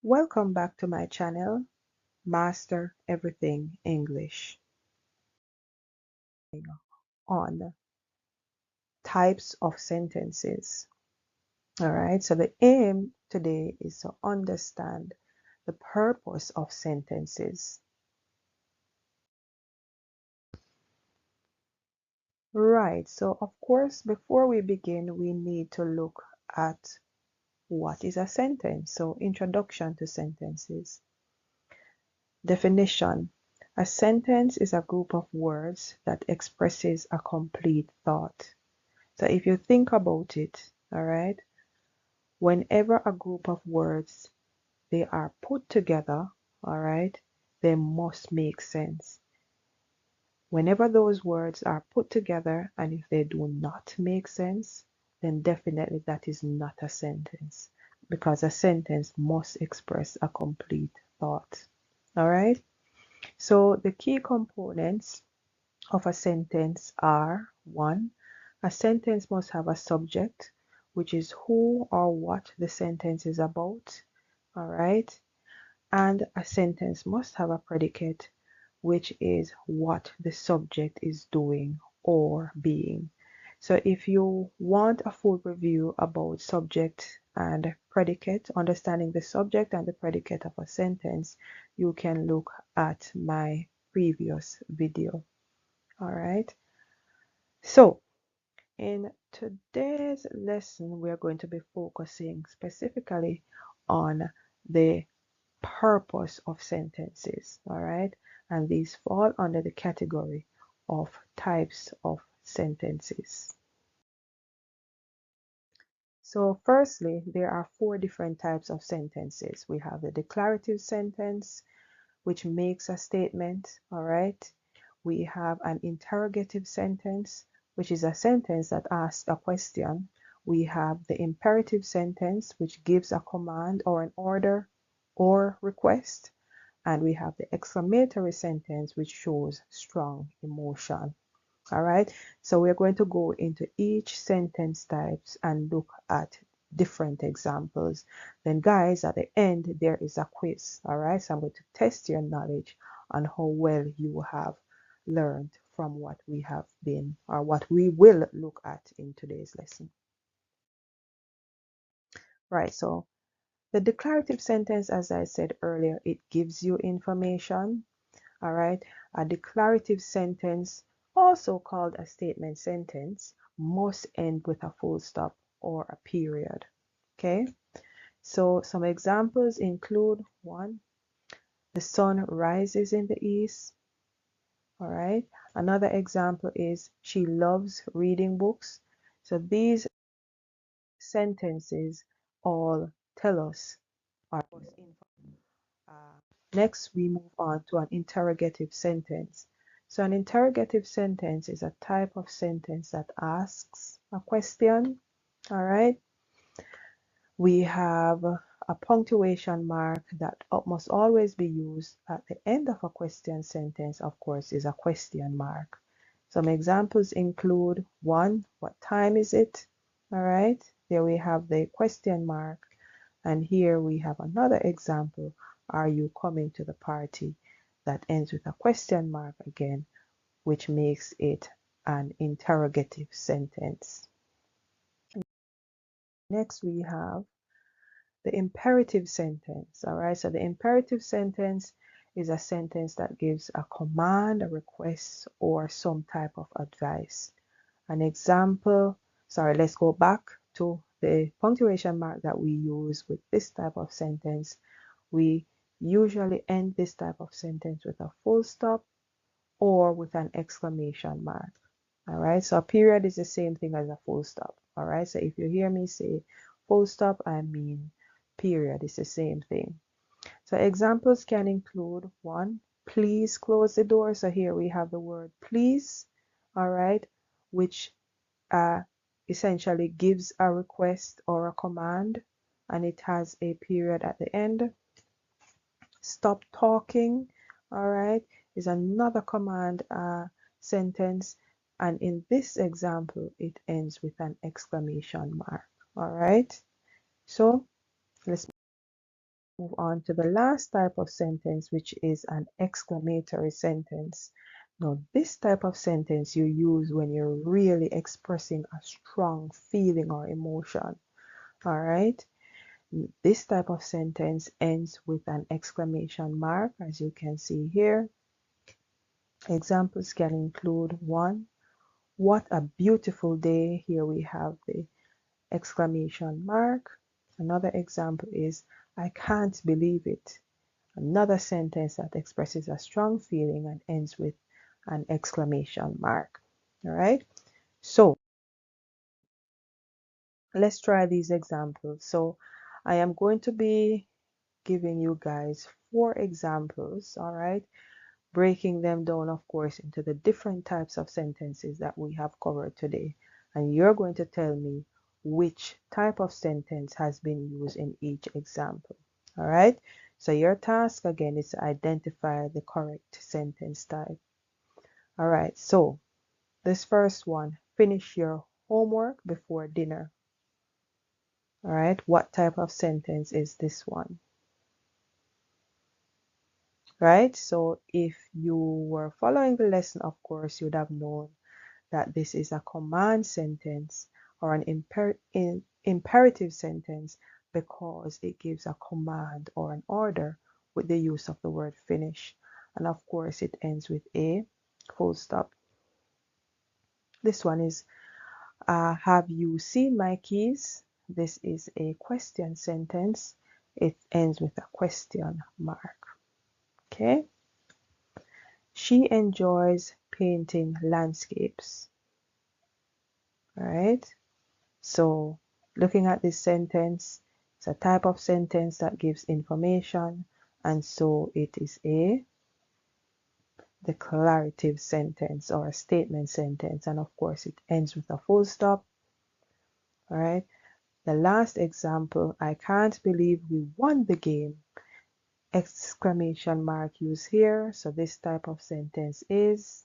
Welcome back to my channel, Master Everything English, on types of sentences. All right, so the aim today is to understand the purpose of sentences. Right, so of course, before we begin, we need to look at what is a sentence. So, introduction to sentences. Definition. A sentence is a group of words that expresses a complete thought. So if you think about it, all right, whenever a group of words they are put together, all right, they must make sense. Whenever those words are put together and if they do not make sense, then definitely that is not a sentence because a sentence must express a complete thought. All right. So the key components of a sentence are: one, a sentence must have a subject, which is who or what the sentence is about. All right. And a sentence must have a predicate, which is what the subject is doing or being. So if you want a full review about subject and predicate, understanding the subject and the predicate of a sentence, you can look at my previous video. All right. So in today's lesson, we are going to be focusing specifically on the purpose of sentences. All right. And these fall under the category of types of sentences. So firstly, there are four different types of sentences. We have the declarative sentence, which makes a statement. All right. We have an interrogative sentence, which is a sentence that asks a question. We have the imperative sentence, which gives a command or an order or request. And we have the exclamatory sentence, which shows strong emotion. All right, so we're going to go into each sentence types and look at different examples. Then guys, at the end there is a quiz. All right, so I'm going to test your knowledge on how well you have learned from what we have been or what we will look at in today's lesson. Right, so the declarative sentence, as I said earlier, it gives you information. All right, a declarative sentence, also called a statement sentence, must end with a full stop or a period. Okay, so some examples include: one, the sun rises in the east. All right, another example is she loves reading books. So these sentences all tell us our info. Next, we move on to an interrogative sentence. So an interrogative sentence is a type of sentence that asks a question. All right. We have a punctuation mark that must always be used at the end of a question sentence, of course, is a question mark. Some examples include: one, what time is it? All right. There we have the question mark. And here we have another example: are you coming to the party? That ends with a question mark again, which makes it an interrogative sentence. Next, we have the imperative sentence. All right, so the imperative sentence is a sentence that gives a command, a request, or some type of advice. An example, let's go back to the punctuation mark that we use with this type of sentence. We usually end this type of sentence with a full stop or with an exclamation mark. All right, so a period is the same thing as a full stop. All right, so if you hear me say full stop, I mean period. It's the same thing. So examples can include: one, please close the door. So here we have the word please, all right, which essentially gives a request or a command, and it has a period at the end. Stop talking, all right, is another command sentence, and in this example it ends with an exclamation mark. All right, so let's Move on to the last type of sentence, which is an exclamatory sentence. Now, this type of sentence you use when you're really expressing a strong feeling or emotion. All right. This type of sentence ends with an exclamation mark, as you can see here. Examples can include one, what a beautiful day. Here we have the exclamation mark. Another example is, I can't believe it. Another sentence that expresses a strong feeling and ends with an exclamation mark. All right. So let's try these examples. So I am going to be giving you guys 4 examples. All right. Breaking them down, of course, into the different types of sentences that we have covered today. And you're going to tell me which type of sentence has been used in each example. All right. So your task again is to identify the correct sentence type. All right. So this first one, finish your homework before dinner. All right. What type of sentence is this one? Right. So if you were following the lesson, of course, you would have known that this is a command sentence or an imperative sentence because it gives a command or an order with the use of the word finish. And of course, it ends with a full stop. This one is, have you seen my keys? This is a question sentence. It ends with a question mark. Okay. She enjoys painting landscapes. All right. So looking at this sentence, it's a type of sentence that gives information, and so it is a declarative sentence or a statement sentence, and of course it ends with a full stop. All right. The last example, I can't believe we won the game. Exclamation mark used here. So this type of sentence is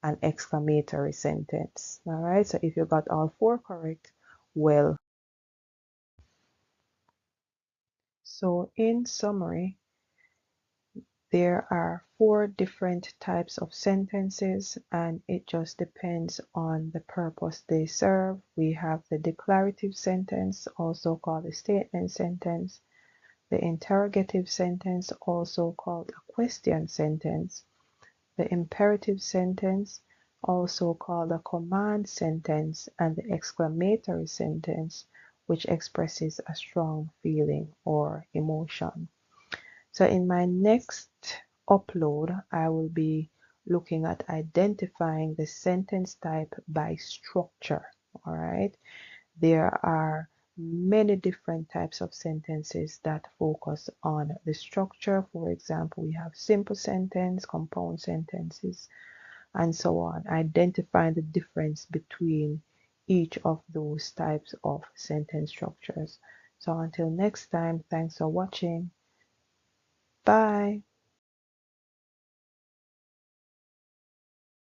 an exclamatory sentence. All right. So if you got all 4 correct, well. So in summary, there are 4 different types of sentences, and it just depends on the purpose they serve. We have the declarative sentence, also called a statement sentence, the interrogative sentence, also called a question sentence, the imperative sentence, also called a command sentence, and the exclamatory sentence, which expresses a strong feeling or emotion. So in my next upload, I will be looking at identifying the sentence type by structure. All right. There are many different types of sentences that focus on the structure. For example, we have simple sentence, compound sentences, and so on. Identifying the difference between each of those types of sentence structures. So until next time, thanks for watching. Bye.